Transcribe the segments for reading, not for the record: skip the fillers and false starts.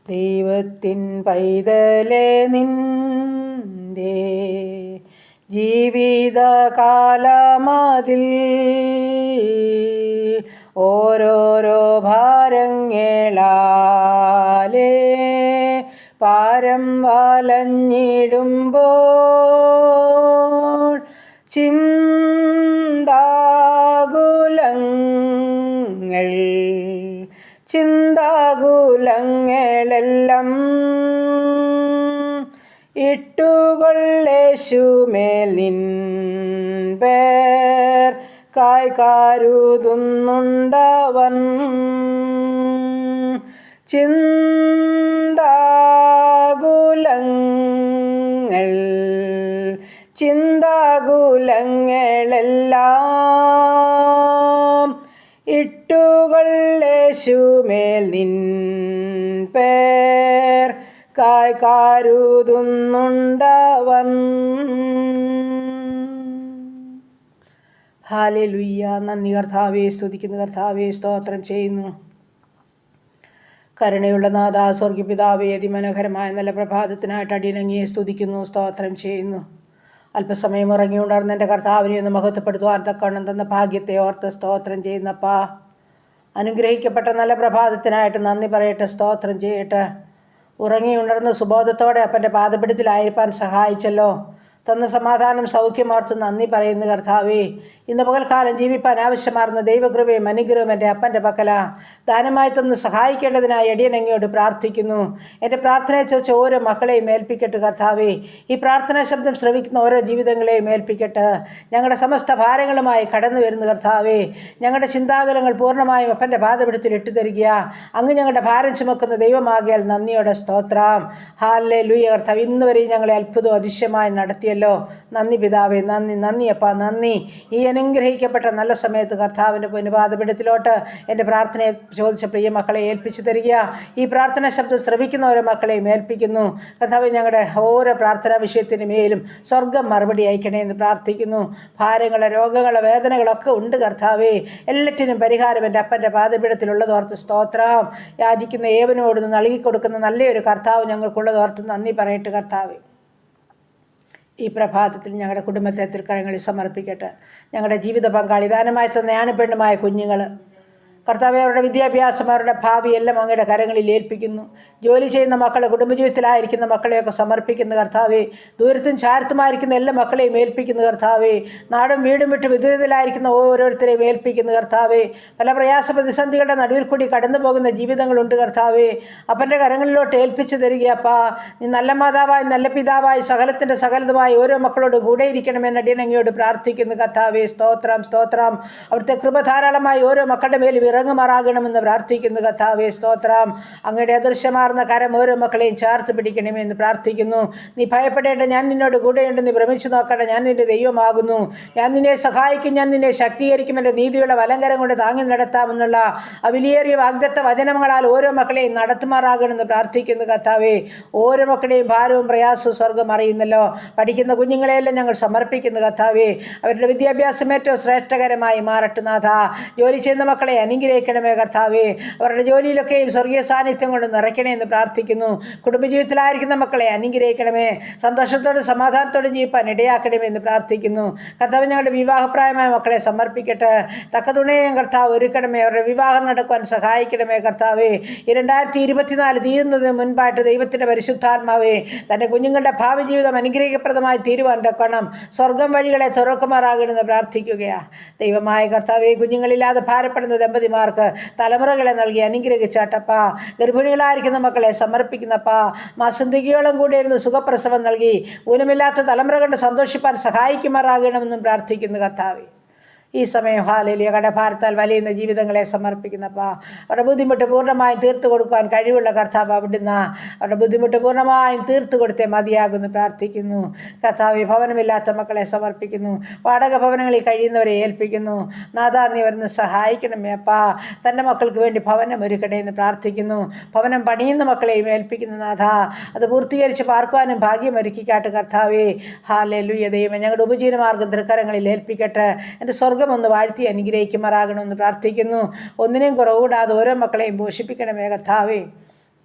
ദൈവത്തിൻ പൈതലേ നിന്റെ ജീവിതകാലമതിൽ ഓരോരോ ഭാരങ്ങളാലേ പാരം വലഞ്ഞിടുമ്പോൾ ചിന്താകുലങ്ങളെല്ലാം ഇട്ടുകൊള്ളേശുമേൽ നിൻ പേർ കരുതുന്നുണ്ടവൻ. ചിന്താകുലങ്ങളെല്ലാം ഇട്ടുകൊള്ളേശുമേൽ നിൻ പേർ കരുതുന്നുണ്ടവൻ. ഹല്ലേലൂയ. നന്ദി കർത്താവേ, സ്തുതിക്കുന്നു കർത്താവേ, സ്തോത്രം ചെയ്യുന്നു. കരുണയുള്ള നാഥ, സ്വർഗപിതാവേ, അതിമനോഹരമായ നല്ല പ്രഭാതത്തിനായിട്ട് അടിയനങ്ങിയെ സ്തുതിക്കുന്നു, സ്തോത്രം ചെയ്യുന്നു. അല്പസമയം ഉറങ്ങി ഉണർന്ന് എൻ്റെ കർത്താവിനെ ഒന്ന് മഹത്വപ്പെടുത്തുവാൻ തക്കവണ്ണം തന്ന ഭാഗ്യത്തെ ഓർത്ത് സ്തോത്രം ചെയ്യുന്നപ്പാ. അനുഗ്രഹിക്കപ്പെട്ട നല്ല പ്രഭാതത്തിനായിട്ട് നന്ദി പറയട്ടെ, സ്തോത്രം ചെയ്യട്ടെ. ഉറങ്ങി ഉണർന്ന് സുബോധത്തോടെ അപ്പൻ്റെ പാദപിടത്തിലായിരിക്കാൻ സഹായിച്ചല്ലോ. തന്ന സമാധാനം സൗഖ്യമോർത്ത് നന്ദി പറയുന്നു കർത്താവേ. ഇന്ന് പകൽക്കാലം ജീവിപ്പാൻ ആവശ്യമാർന്ന ദൈവകൃപയും അനുഗ്രഹവും എൻ്റെ അപ്പൻ്റെ പക്കല ദാനമായി തന്ന് സഹായിക്കേണ്ടതിനായി അടിയനങ്ങയോട് പ്രാർത്ഥിക്കുന്നു. എൻ്റെ പ്രാർത്ഥനയെ ചോദിച്ച ഓരോ മക്കളെയും ഏൽപ്പിക്കട്ടെ കർത്താവേ. ഈ പ്രാർത്ഥനാ ശബ്ദം ശ്രവിക്കുന്ന ഓരോ ജീവിതങ്ങളെയും ഏൽപ്പിക്കട്ടെ. ഞങ്ങളുടെ സമസ്ത ഭാരങ്ങളുമായി കടന്നു വരുന്ന കർത്താവേ, ഞങ്ങളുടെ ചിന്താകുലങ്ങൾ പൂർണ്ണമായും അപ്പൻ്റെ പാദപിടത്തിൽ ഇട്ടുതരിക. അങ്ങ് ഞങ്ങളുടെ ഭാരം ചുമക്കുന്ന ദൈവമാകിയാൽ നന്ദിയോടെ സ്തോത്രം. ഹല്ലേലൂയ. കർത്താവ് ഇന്നുവരെയും ഞങ്ങളെ അത്ഭുതവും അതിശയമായി നടത്തിയല്ലോ. നന്ദി പിതാവേ, നന്ദി. നന്ദിയപ്പാ, നന്ദി. ഈ അനുഗ്രഹിക്കപ്പെട്ട നല്ല സമയത്ത് കർത്താവിൻ്റെ പാദപീഠത്തിലോട്ട് എൻ്റെ പ്രാർത്ഥനയെ ചോദിച്ച പ്രിയ മക്കളെ ഏൽപ്പിച്ചു തരിക. ഈ പ്രാർത്ഥനാ ശബ്ദം ശ്രവിക്കുന്ന ഓരോ മക്കളെയും ഏൽപ്പിക്കുന്നു കർത്താവ്. ഞങ്ങളുടെ ഓരോ പ്രാർത്ഥനാ വിഷയത്തിന് മേലും സ്വർഗം മറുപടി അയക്കണേ എന്ന് പ്രാർത്ഥിക്കുന്നു. ഭാരങ്ങളെ, രോഗങ്ങളെ, വേദനകളൊക്കെ ഉണ്ട് കർത്താവേ. എല്ലാറ്റിനും പരിഹാരം എൻ്റെ അപ്പൻ്റെ പാദപീഠത്തിലുള്ളതോർത്ത് സ്തോത്രം. യാചിക്കുന്ന ഏവനോട് നൽകിക്കൊടുക്കുന്ന നല്ലൊരു കർത്താവ് ഞങ്ങൾക്കുള്ളതോർത്ത് നന്ദി പറയട്ടെ കർത്താവേ. ഈ പ്രഭാതത്തിൽ ഞങ്ങളുടെ കുടുംബത്തെ തൃക്കരങ്ങളിൽ സമർപ്പിക്കട്ടെ. ഞങ്ങളുടെ ജീവിത പങ്കാളി, ദാനമായി തന്ന ആണുപെണ്ണുമായ കുഞ്ഞുങ്ങൾ കർത്താവെ, അവരുടെ വിദ്യാഭ്യാസം, അവരുടെ ഭാവി എല്ലാം അങ്ങയുടെ കരങ്ങളിൽ ഏൽപ്പിക്കുന്നു. ജോലി ചെയ്യുന്ന മക്കളെ, കുടുംബജീവിതത്തിലായിരിക്കുന്ന മക്കളെയൊക്കെ സമർപ്പിക്കുന്ന കർത്താവെ. ദൂരത്തും ചാരത്തുമായിരിക്കുന്ന എല്ലാ മക്കളെയും ഏൽപ്പിക്കുന്ന കർത്താവെ. നാടും വീടും വിട്ട് വിദൂരത്തിലായിരിക്കുന്ന ഓരോരുത്തരെയും ഏൽപ്പിക്കുന്ന കർത്താവെ. പല പ്രയാസ പ്രതിസന്ധികളുടെ നടുവിൽ കൂടി കടന്നു പോകുന്ന ജീവിതങ്ങളുണ്ട് കർത്താവെ. അപ്പൻ്റെ കരങ്ങളിലോട്ട് ഏൽപ്പിച്ചു തരികയപ്പാ. നീ നല്ല മാതാവായി, നല്ല പിതാവായി, സകലത്തിൻ്റെ സകലതുമായി ഓരോ മക്കളോട് കൂടെ ഇരിക്കണമെന്ന് അടിയനങ്ങയോട് പ്രാർത്ഥിക്കുന്നു കർത്താവെ. സ്തോത്രം, സ്തോത്രം. അവിടുത്തെ കൃപ ധാരാളമായി ഓരോ മക്കളുടെ മേൽ ഇറങ്ങുമാറാകണമെന്ന് പ്രാർത്ഥിക്കുന്നു കർത്താവേ. സ്തോത്രം. അങ്ങയുടെ അദൃശ്യമാർന്ന കരം ഓരോ മക്കളെയും ചേർത്ത് പിടിക്കണമെന്ന് പ്രാർത്ഥിക്കുന്നു. നീ ഭയപ്പെടേണ്ട, ഞാൻ നിന്നോട് കൂടെയുണ്ട്. നീ ഭ്രമിച്ചു നോക്കണ്ട, ഞാൻ നിന്റെ ദൈവമാകുന്നു. ഞാൻ നിന്നെ സഹായിക്കും, ഞാൻ നിന്നെ ശക്തീകരിക്കും. എൻ്റെ നീതിയുള്ള വലങ്കരം കൊണ്ട് താങ്ങി നടത്താമെന്നുള്ള വിലയേറിയ വാഗ്ദത്ത വചനങ്ങളാൽ ഓരോ മക്കളെയും നടത്തുമാറാകണമെന്ന് പ്രാർത്ഥിക്കുന്നു കർത്താവേ. ഓരോ മക്കളുടെയും ഭാരവും പ്രയാസവും സ്വർഗം അറിയുന്നല്ലോ. പഠിക്കുന്ന കുഞ്ഞുങ്ങളെയെല്ലാം ഞങ്ങൾ സമർപ്പിക്കുന്നു കർത്താവേ. അവരുടെ വിദ്യാഭ്യാസം ഏറ്റവും ശ്രേഷ്ഠകരമായി മാറട്ടെ നാഥ. ജോലി ചെയ്യുന്ന മക്കളെ അനുഗ്രഹിക്കണമേ കർത്താവേ. അവരുടെ ജോലിയിലൊക്കെയും സ്വർഗീയ സാന്നിധ്യം കൊണ്ട് നിറയ്ക്കണേ എന്ന് പ്രാർത്ഥിക്കുന്നു. കുടുംബജീവിതത്തിലായിരിക്കുന്ന മക്കളെ അനുഗ്രഹിക്കണമേ. സന്തോഷത്തോടും സമാധാനത്തോടും ജീവിപ്പാൻ ഇടയാക്കണമേ എന്ന് പ്രാർത്ഥിക്കുന്നു കർത്താവ്. ഞങ്ങളുടെ വിവാഹപ്രായമായ മക്കളെ സമർപ്പിക്കട്ടെ. തക്ക തുണയും കർത്താവ് ഒരുക്കണമേ. അവരുടെ വിവാഹം നടക്കുവാൻ സഹായിക്കണമേ കർത്താവേ. ഈ 2024 തീരുന്നതിന് മുൻപായിട്ട് ദൈവത്തിൻ്റെ പരിശുദ്ധാത്മാവേ തൻ്റെ കുഞ്ഞുങ്ങളുടെ ഭാവി ജീവിതം അനുഗ്രഹിക്കപ്രദമായി തീരുവാൻ തക്കണം സ്വർഗം വഴികളെ തുറക്കുമാറാകണമെന്ന് പ്രാർത്ഥിക്കുകയാണ്. ദൈവമായ കർത്താവേ, കുഞ്ഞുങ്ങളില്ലാതെ ഭാരപ്പെടുന്ന ദമ്പതിമാർക്ക് തലമുറകളെ നൽകി അനുഗ്രഹിച്ചാട്ടപ്പാ. ഗർഭിണികളായിരിക്കുന്ന മക്കളെ സമർപ്പിക്കുന്നപ്പാ. മാസന്തികയോളം കൂടെ ഇരുന്ന് സുഖപ്രസവം നൽകി ഊനമില്ലാത്ത തലമുറ കൊണ്ട് സന്തോഷിപ്പാൻ സഹായിക്കുമാറാകണമെന്നും പ്രാർത്ഥിക്കുന്നു കർത്താവേ. ഈ സമയം ഹാലേലിയ കടഭാരത്താൽ വലിയുന്ന ജീവിതങ്ങളെ സമർപ്പിക്കുന്നപ്പാ. അവരുടെ ബുദ്ധിമുട്ട് പൂർണ്ണമായും തീർത്തു കൊടുക്കുവാൻ കഴിവുള്ള കർത്താവ് അവിടുന്ന് അവരുടെ ബുദ്ധിമുട്ട് പൂർണ്ണമായും തീർത്തു കൊടുത്തേ മതിയാകുന്നു പ്രാർത്ഥിക്കുന്നു കർത്താവ്. ഭവനമില്ലാത്ത മക്കളെ സമർപ്പിക്കുന്നു. വാടക ഭവനങ്ങളിൽ കഴിയുന്നവരെ ഏൽപ്പിക്കുന്നു. നാഥാ, നീ വരുന്ന് സഹായിക്കണമേ അപ്പാ. തൻ്റെ മക്കൾക്ക് വേണ്ടി ഭവനം ഒരുക്കണേ എന്ന് പ്രാർത്ഥിക്കുന്നു. ഭവനം പണിയുന്ന മക്കളെയും ഏൽപ്പിക്കുന്നു നാഥാ. അത് പൂർത്തീകരിച്ച് പാർക്കുവാനും ഭാഗ്യം ഒരുക്കിക്കാട്ട് കർത്താവേ. ഹാലേലുയ. ദൈവമേ, ഞങ്ങളുടെ ഉപജീവനമാർഗ്ഗം തൃക്കരങ്ങളിൽ ഏൽപ്പിക്കട്ടെ. എൻ്റെ ഒന്ന് വാഴ്ത്തി അനുഗ്രഹിക്കുമാറാകണമെന്ന് പ്രാർത്ഥിക്കുന്നു. ഒന്നിനെയും കുറവുകൂടാതെ ഓരോ മക്കളെയും പോഷിപ്പിക്കണമേ കർത്താവേ.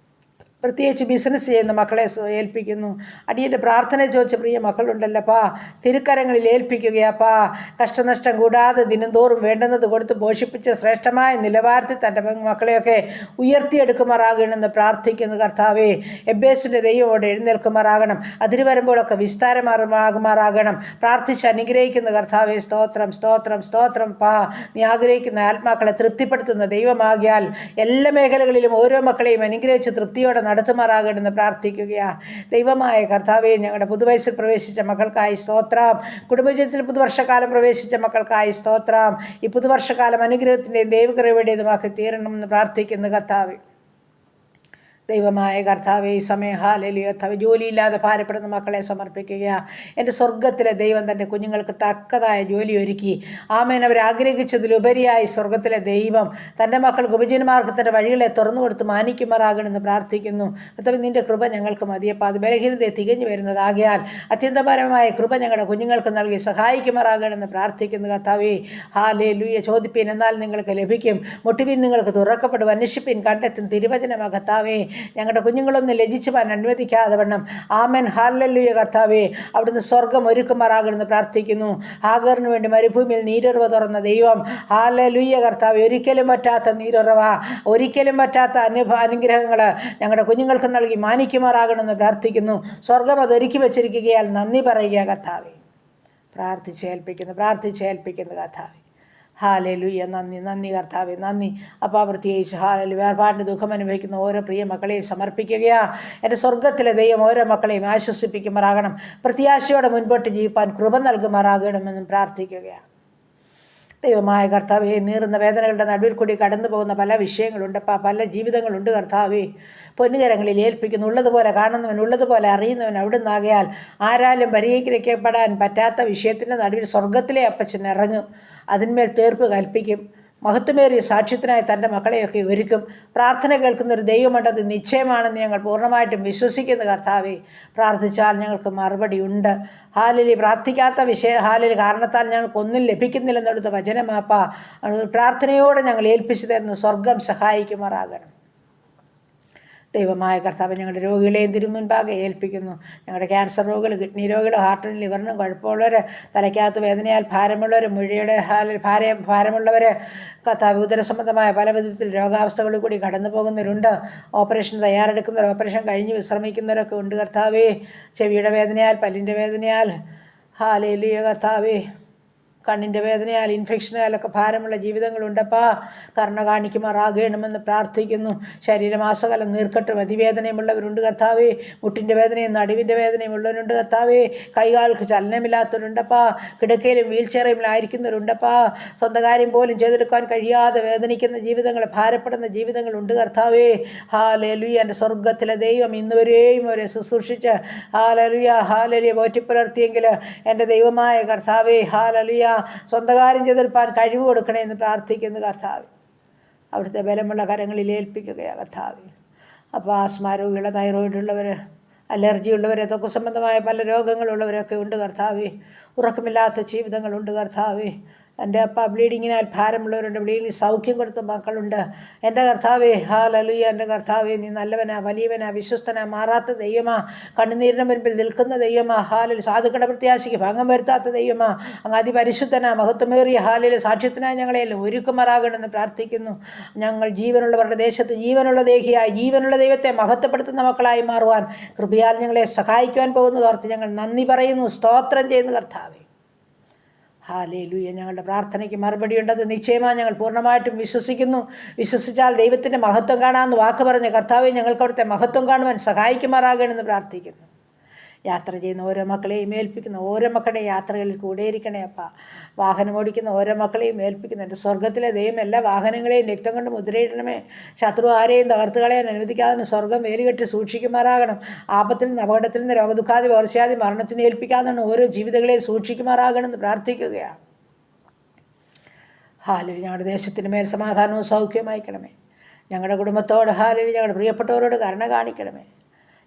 പ്രത്യേകിച്ച് ബിസിനസ് ചെയ്യുന്ന മക്കളെ ഏൽപ്പിക്കുന്നു. അടിയൻ്റെ പ്രാർത്ഥന ചോദിച്ച പ്രിയ മക്കളുണ്ടല്ലപ്പാ, തിരുക്കരങ്ങളിൽ ഏൽപ്പിക്കുകയാപ്പാ. കഷ്ടനഷ്ടം കൂടാതെ ദിനംതോറും വേണ്ടുന്നത് കൊടുത്ത് പോഷിപ്പിച്ച് ശ്രേഷ്ഠമായ നിലവാരത്തിൽ തൻ്റെ മക്കളെയൊക്കെ ഉയർത്തിയെടുക്കുമാറാകണമെന്ന് പ്രാർത്ഥിക്കുന്നു കർത്താവേ. എബ്ബേസിൻ്റെ ദൈവമോട് എഴുന്നേൽക്കുമാറാകണം. അതിന് വരുമ്പോഴൊക്കെ വിസ്താരമാകുമാറാകണം. പ്രാർത്ഥിച്ച് അനുഗ്രഹിക്കുന്ന കർത്താവേ, സ്തോത്രം സ്തോത്രം സ്തോത്രം പാ. നീ ആഗ്രഹിക്കുന്ന ആത്മാക്കളെ തൃപ്തിപ്പെടുത്തുന്ന ദൈവമാകിയാൽ എല്ലാ മേഖലകളിലും ഓരോ മക്കളെയും അനുഗ്രഹിച്ച് തൃപ്തിയോടെ നടത്തുമാറാകണമെന്ന് പ്രാർത്ഥിക്കുകയാ. ദൈവമായ കർത്താവേ, ഞങ്ങളുടെ പുതുവയസ്സിൽ പ്രവേശിച്ച മക്കൾക്കായി സ്തോത്രം. കുടുംബജീവിതത്തിൽ പുതുവർഷക്കാലം പ്രവേശിച്ച മക്കൾക്കായി സ്തോത്രം. ഈ പുതുവർഷക്കാലം അനുഗ്രഹത്തിൻ്റെയും ദൈവകൃപയുടേതുമാക്കി തീരണമെന്ന് പ്രാർത്ഥിക്കുന്നു കർത്താവേ. ദൈവമായ കർത്താവേ, ഈ സമയം ഹല്ലേലൂയ കർത്താവേ, ജോലിയില്ലാതെ ഭാരപ്പെടുന്ന മക്കളെ സമർപ്പിക്കുക. എൻ്റെ സ്വർഗത്തിലെ ദൈവം തൻ്റെ കുഞ്ഞുങ്ങൾക്ക് തക്കതായ ജോലി ഒരുക്കി. ആമേൻ. അവർ ആഗ്രഹിച്ചതിലുപരിയായി സ്വർഗത്തിലെ ദൈവം തൻ്റെ മക്കൾക്ക് ഉപജീവനമാർഗത്തിൻ്റെ വഴികളെ തുറന്നു കൊടുത്ത് മാനിക്കുമാറാകണമെന്ന് പ്രാർത്ഥിക്കുന്നു കർത്താവേ. നിൻ്റെ കൃപ ഞങ്ങൾക്ക് മതിയപ്പോൾ അത് ബലഹീനതയെ തികഞ്ഞു വരുന്നതാകിയാൽ അത്യന്തപരമായ കൃപ ഞങ്ങളുടെ കുഞ്ഞുങ്ങൾക്ക് നൽകി സഹായിക്കുമാറാകണമെന്ന് പ്രാർത്ഥിക്കുന്നു കർത്താവേ. ഹല്ലേലൂയ. ചോദിപ്പീൻ, എന്നാൽ നിങ്ങൾക്ക് ലഭിക്കും. മുട്ടുവിൻ, നിങ്ങൾക്ക് തുറക്കപ്പെടും. അന്വേഷിപ്പിൻ, കണ്ടെത്തും. തിരുവചനമാ കർത്താവേ. ഞങ്ങളുടെ കുഞ്ഞുങ്ങളൊന്ന് ലജിച്ചു പോകാൻ അനുവദിക്കാതെ വണ്ണം ആമേൻ ഹല്ലേലൂയ കർത്താവേ, അവിടുന്ന് സ്വർഗം ഒരുക്കുമാറാകണമെന്ന് പ്രാർത്ഥിക്കുന്നു. ഹാഗറിന് വേണ്ടി മരുഭൂമിയിൽ നീരുറവ തുറന്ന ദൈവം, ഹല്ലേലൂയ കർത്താവേ, ഒരിക്കലും പറ്റാത്ത നീരുറവ, ഒരിക്കലും പറ്റാത്ത അനുഗ്രഹങ്ങൾ ഞങ്ങളുടെ കുഞ്ഞുങ്ങൾക്ക് നൽകി മാനിക്കുമാറാകണമെന്ന് പ്രാർത്ഥിക്കുന്നു. സ്വർഗം അത് ഒരുക്കി വെച്ചിരിക്കുകയാൽ നന്ദി പറയുക കർത്താവേ. പ്രാർത്ഥിച്ചേൽപ്പിക്കുന്നു കർത്താവേ. ഹല്ലേലൂയ. നന്ദി നന്ദി കർത്താവേ, നന്ദി അപ്പോൾ പ്രത്യേകിച്ച് ഹല്ലേലൂയ വേർപാടിന് ദുഃഖം അനുഭവിക്കുന്ന ഓരോ പ്രിയ മക്കളെയും സമർപ്പിക്കുകയാ. എൻ്റെ സ്വർഗത്തിലെ ദൈവം ഓരോ മക്കളെയും ആശ്വസിപ്പിക്കുമാറാകണം. പ്രത്യാശയോടെ മുൻപോട്ട് ജീവിപ്പാൻ കൃപ നൽകുമാറാകണമെന്നും പ്രാർത്ഥിക്കുകയാണ്. ദൈവമായ കർത്താവേ, നീറുന്ന വേദനകളുടെ നടുവിൽ കൂടി കടന്നു പോകുന്ന പല വിഷയങ്ങളുണ്ടപ്പാ, പല ജീവിതങ്ങളുണ്ട് കർത്താവേ. പൊന്നുകരങ്ങളിൽ ഏൽപ്പിക്കുന്നു. ഉള്ളതുപോലെ കാണുന്നവൻ, ഉള്ളതുപോലെ അറിയുന്നവൻ അവിടുന്നാകയാൽ ആരാലും പരിഹരിക്കപ്പെടാൻ പറ്റാത്ത വിഷയത്തിൻ്റെ നടുവിൽ സ്വർഗത്തിലെ അപ്പച്ചൻ ഇറങ്ങും. അതിന്മേൽ തീർപ്പ് കൽപ്പിക്കും. മഹത്വമേറിയ സാക്ഷ്യത്തിനായി തൻ്റെ മക്കളെയൊക്കെ ഒരുക്കും. പ്രാർത്ഥന കേൾക്കുന്നൊരു ദൈവമുണ്ടത് നിശ്ചയമാണെന്ന് ഞങ്ങൾ പൂർണ്ണമായിട്ടും വിശ്വസിക്കുന്ന കർത്താവേ. പ്രാർത്ഥിച്ചാൽ ഞങ്ങൾക്ക് മറുപടി ഉണ്ട്. ഹല്ലേലൂയ. പ്രാർത്ഥിക്കാത്ത കാരണത്താൽ ഞങ്ങൾക്കൊന്നും ലഭിക്കുന്നില്ലെന്നെടുത്ത വചനമാപ്പാ. പ്രാർത്ഥനയോടെ ഞങ്ങൾ ഏൽപ്പിച്ചു തരുന്ന സ്വർഗം സഹായിക്കുമാറാകണം. ദൈവമായ കർത്താവ്, ഞങ്ങളുടെ രോഗികളെയും തിരുമുൻപാകെ ഏൽപ്പിക്കുന്നു. ഞങ്ങളുടെ ക്യാൻസർ രോഗികൾ, കിഡ്നി രോഗികൾ, ഹാർട്ടിനും ലിവറിനും കുഴപ്പമുള്ളവർ, തലയ്ക്കകത്ത് വേദനയാൽ ഭാരമുള്ളവർ, മുഴയുടെ ഭാരമുള്ളവർ, കർത്താവ് ഉദരസംബന്ധമായ പല വിധത്തിൽ രോഗാവസ്ഥകളിൽ കൂടി കടന്നു പോകുന്നവരുണ്ട്. ഓപ്പറേഷൻ തയ്യാറെടുക്കുന്നവർ, ഓപ്പറേഷൻ കഴിഞ്ഞ് വിശ്രമിക്കുന്നവരൊക്കെ ഉണ്ട് കർത്താവേ. ചെവിയുടെ വേദനയാൽ, പല്ലിൻ്റെ വേദനയാൽ, ഹല്ലേലൂയ കർത്താവേ, കണ്ണിൻ്റെ വേദനയാൽ, ഇൻഫെക്ഷനാലൊക്കെ ഭാരമുള്ള ജീവിതങ്ങളുണ്ടപ്പാ. കരുണ കാണിക്കുമാറാകണമെന്ന് പ്രാർത്ഥിക്കുന്നു. ശരീരമാസകലം നീർക്കെട്ടും അതിവേദനയുമുള്ളവരുണ്ട് കർത്താവേ. മുട്ടിൻ്റെ വേദനയും നടുവിൻ്റെ വേദനയും ഉള്ളവരുണ്ട് കർത്താവേ. കൈകാൽക്ക് ചലനമില്ലാത്തവരുണ്ടപ്പാ. കിടക്കയിലും വീൽ ചെയറിലായിരിക്കുന്നവരുണ്ടപ്പാ. സ്വന്തം കാര്യം പോലും ചെയ്തെടുക്കാൻ കഴിയാതെ വേദനിക്കുന്ന ജീവിതങ്ങൾ, ഭാരപ്പെടുന്ന ജീവിതങ്ങളുണ്ട് കർത്താവേ. ഹല്ലേലൂയ. എൻ്റെ സ്വർഗത്തിലെ ദൈവം ഇന്നുവരെയും അവരെ ശുശ്രൂഷിച്ച് ഹല്ലേലൂയ പോറ്റിപ്പുലർത്തിയെങ്കിൽ എൻ്റെ ദൈവമായ കർത്താവേ, ഹല്ലേലൂയ, സ്വന്തം കാര്യം ചെയ്തെടുപ്പാൻ കഴിവ് കൊടുക്കണേ എന്ന് പ്രാർത്ഥിക്കുന്നു കർത്താവേ. അവിടുത്തെ ബലമുള്ള കരങ്ങളിൽ ഏൽപ്പിക്കുകയാണ് കർത്താവേ. അപ്പോൾ ആസ്മ രോഗികൾ, തൈറോയിഡ് ഉള്ളവർ, അലർജി ഉള്ളവർ, ത്വക്ക് സംബന്ധമായ പല രോഗങ്ങളുള്ളവരൊക്കെ ഉണ്ട് കർത്താവേ. ഉറക്കമില്ലാത്ത ജീവിതങ്ങളുണ്ട് കർത്താവേ. എൻ്റെ അപ്പ ബ്ലീഡിങ്ങിനാൽ ഭാരമുള്ളവരുണ്ട്. ബ്ലീഡിങ്ങിന് സൗഖ്യം കൊടുത്ത മക്കളുണ്ട്. എൻ്റെ കർത്താവേ, ഹല്ലേലൂയ. എൻ്റെ കർത്താവേ, നീ നല്ലവനാ, വലിയവനാ, വിശ്വസ്തനാ, മാറാത്ത ദൈവമാ, കണ്ണുനീരിന് മുൻപിൽ നിൽക്കുന്ന ദൈവമാ. ഹല്ലേലൂയ. സാധുക്കളുടെ പ്രത്യാശയ്ക്ക് ഭംഗം വരുത്താത്ത ദൈവമാ. അങ്ങ് അതിപരിശുദ്ധനാ, മഹത്വമേറിയ ഹല്ലേലൂയ സാക്ഷ്യത്തിനായി ഞങ്ങളെല്ലാം ഒരുക്കുമാറാകണമെന്ന് പ്രാർത്ഥിക്കുന്നു. ഞങ്ങൾ ജീവനുള്ളവരുടെ ദേശത്ത് ജീവനുള്ള ദേഹിയായി, ജീവനുള്ള ദൈവത്തെ മഹത്വപ്പെടുത്തുന്ന മക്കളായി മാറുവാൻ കൃപയാൽ ഞങ്ങളെ സഹായിക്കുവാൻ പോകുന്നതോർത്ത് ഞങ്ങൾ നന്ദി പറയുന്നു, സ്തോത്രം ചെയ്യുന്നു കർത്താവേ. ഹല്ലേലൂയ. ഞങ്ങളുടെ പ്രാർത്ഥനയ്ക്ക് മറുപടിയുണ്ടത് നിശ്ചയമായി ഞങ്ങൾ പൂർണ്ണമായിട്ടും വിശ്വസിക്കുന്നു. വിശ്വസിച്ചാൽ ദൈവത്തിൻ്റെ മഹത്വം കാണാമെന്ന് വാക്ക് പറഞ്ഞ കർത്താവേ, ഞങ്ങൾക്ക് അവിടുത്തെ മഹത്വം കാണുവാൻ സഹായിക്കുമാറാകണമെന്ന് പ്രാർത്ഥിക്കുന്നു. യാത്ര ചെയ്യുന്ന ഓരോ മക്കളെയും ഏൽപ്പിക്കുന്ന ഓരോ മക്കളുടെയും യാത്രകളിൽ കൂടെയിരിക്കണേ അപ്പാ. വാഹനം ഓടിക്കുന്ന ഓരോ മക്കളെയും ഏൽപ്പിക്കുന്നു. എൻ്റെ സ്വർഗത്തിലെ ദൈവം എല്ലാ വാഹനങ്ങളെയും രക്തം കൊണ്ട് മുദ്രയിടണമേ. ശത്രു ആരെയും തകർത്ത് കളയാൻ അനുവദിക്കാതെ സ്വർഗം വേലുകെട്ടി സൂക്ഷിക്കുമാറാകണം. ആപത്തിൽ നിന്ന്, അപകടത്തിൽ നിന്ന്, രോഗദുഃഖാതി, വർഷാതി, മരണത്തിന് ഏൽപ്പിക്കാതെ ഓരോ ജീവിതങ്ങളെയും സൂക്ഷിക്കുമാറാകണമെന്ന് പ്രാർത്ഥിക്കുകയാണ്. ഹല്ലേലൂയ. ഞങ്ങളുടെ ദേശത്തിന് മേൽ സമാധാനവും സൗഖ്യവും അയക്കണമേ. ഞങ്ങളുടെ കുടുംബത്തോട് ഹല്ലേലൂയ, ഞങ്ങളുടെ പ്രിയപ്പെട്ടവരോട് കരുണ കാണിക്കണമേ.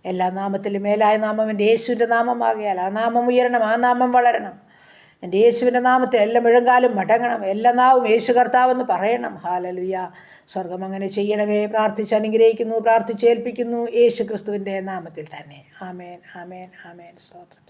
എല്ലാ നാമത്തിലും മേലായ നാമം എൻ്റെ യേശുവിൻ്റെ നാമമാകിയാൽ ആ നാമം ഉയരണം, ആ നാമം വളരണം. എൻ്റെ യേശുവിൻ്റെ നാമത്തിൽ എല്ലാ മുഴങ്കാലും മടങ്ങണം, എല്ലാ നാവും യേശു കർത്താവെന്ന് പറയണം. ഹല്ലേലൂയ. സ്വർഗം അങ്ങനെ ചെയ്യണമേ. പ്രാർത്ഥിച്ച് അനുഗ്രഹിക്കുന്നു, പ്രാർത്ഥിച്ചേൽപ്പിക്കുന്നു യേശു ക്രിസ്തുവിൻ്റെ നാമത്തിൽ തന്നെ. ആമേൻ, ആമേൻ, ആമേൻ. സ്തോത്രം.